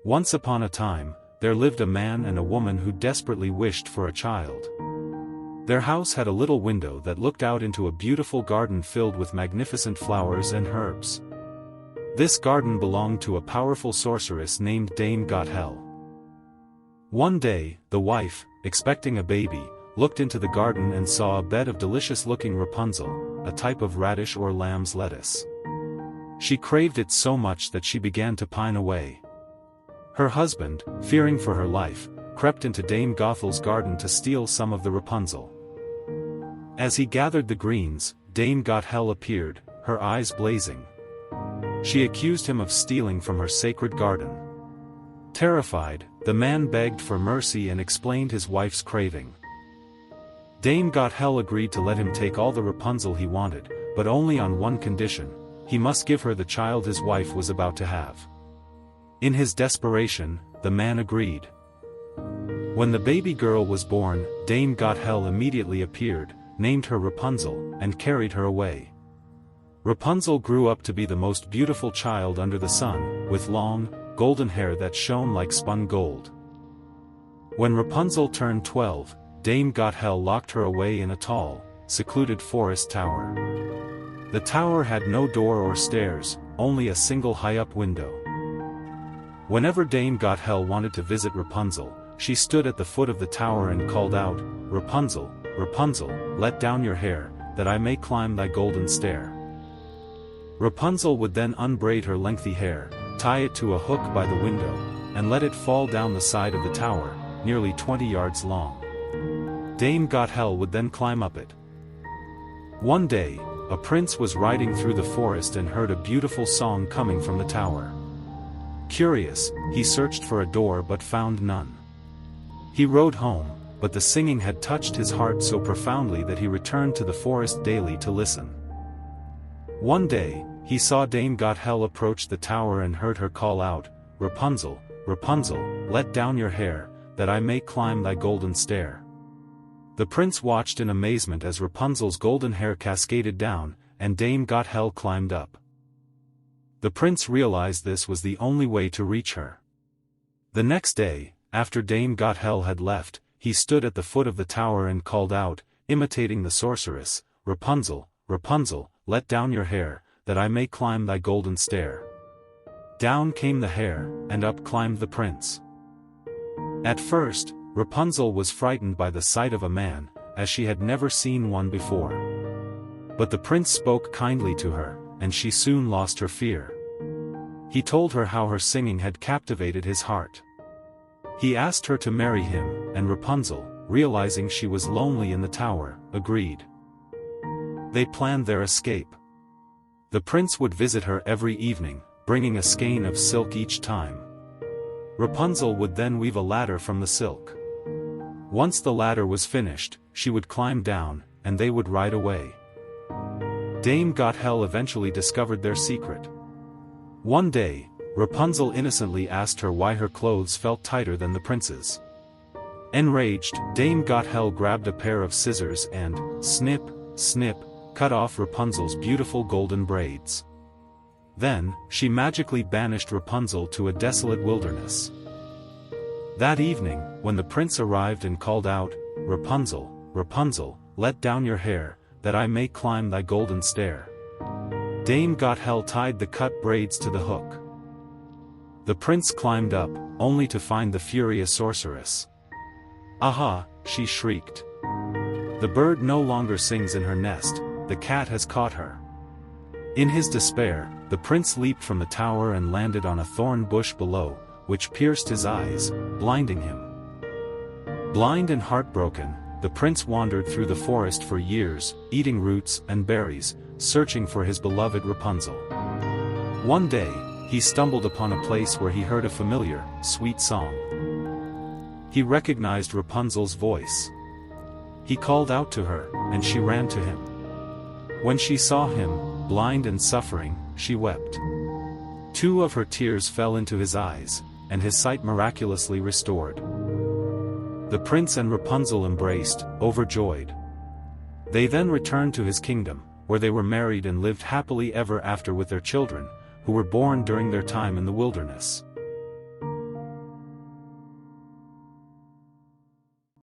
Once upon a time, there lived a man and a woman who desperately wished for a child. Their house had a little window that looked out into a beautiful garden filled with magnificent flowers and herbs. This garden belonged to a powerful sorceress named Dame Gothel. One day, the wife, expecting a baby, looked into the garden and saw a bed of delicious-looking Rapunzel, a type of radish or lamb's lettuce. She craved it so much that she began to pine away. Her husband, fearing for her life, crept into Dame Gothel's garden to steal some of the Rapunzel. As he gathered the greens, Dame Gothel appeared, her eyes blazing. She accused him of stealing from her sacred garden. Terrified, the man begged for mercy and explained his wife's craving. Dame Gothel agreed to let him take all the Rapunzel he wanted, but only on one condition: he must give her the child his wife was about to have. In his desperation, the man agreed. When the baby girl was born, Dame Gothel immediately appeared, named her Rapunzel, and carried her away. Rapunzel grew up to be the most beautiful child under the sun, with long, golden hair that shone like spun gold. When Rapunzel turned 12, Dame Gothel locked her away in a tall, secluded forest tower. The tower had no door or stairs, only a single high-up window. Whenever Dame Gothel wanted to visit Rapunzel, she stood at the foot of the tower and called out, "Rapunzel, Rapunzel, let down your hair, that I may climb thy golden stair." Rapunzel would then unbraid her lengthy hair, tie it to a hook by the window, and let it fall down the side of the tower, nearly 20 yards long. Dame Gothel would then climb up it. One day, a prince was riding through the forest and heard a beautiful song coming from the tower. Curious, he searched for a door but found none. He rode home, but the singing had touched his heart so profoundly that he returned to the forest daily to listen. One day, he saw Dame Gothel approach the tower and heard her call out, "Rapunzel, Rapunzel, let down your hair, that I may climb thy golden stair." The prince watched in amazement as Rapunzel's golden hair cascaded down, and Dame Gothel climbed up. The prince realized this was the only way to reach her. The next day, after Dame Gothel had left, he stood at the foot of the tower and called out, imitating the sorceress, "Rapunzel, Rapunzel, let down your hair, that I may climb thy golden stair." Down came the hair, and up climbed the prince. At first, Rapunzel was frightened by the sight of a man, as she had never seen one before. But the prince spoke kindly to her, and she soon lost her fear. He told her how her singing had captivated his heart. He asked her to marry him, and Rapunzel, realizing she was lonely in the tower, agreed. They planned their escape. The prince would visit her every evening, bringing a skein of silk each time. Rapunzel would then weave a ladder from the silk. Once the ladder was finished, she would climb down, and they would ride away. Dame Gothel eventually discovered their secret. One day, Rapunzel innocently asked her why her clothes felt tighter than the prince's. Enraged, Dame Gothel grabbed a pair of scissors and, snip, snip, cut off Rapunzel's beautiful golden braids. Then, she magically banished Rapunzel to a desolate wilderness. That evening, when the prince arrived and called out, "Rapunzel, Rapunzel, let down your hair, that I may climb thy golden stair," Dame Gothel tied the cut braids to the hook. The prince climbed up, only to find the furious sorceress. "Aha!" she shrieked. "The bird no longer sings in her nest, the cat has caught her." In his despair, the prince leaped from the tower and landed on a thorn bush below, which pierced his eyes, blinding him. Blind and heartbroken, the prince wandered through the forest for years, eating roots and berries, searching for his beloved Rapunzel. One day, he stumbled upon a place where he heard a familiar, sweet song. He recognized Rapunzel's voice. He called out to her, and she ran to him. When she saw him, blind and suffering, she wept. 2 of her tears fell into his eyes, and his sight miraculously restored. The prince and Rapunzel embraced, overjoyed. They then returned to his kingdom, where they were married and lived happily ever after with their children, who were born during their time in the wilderness.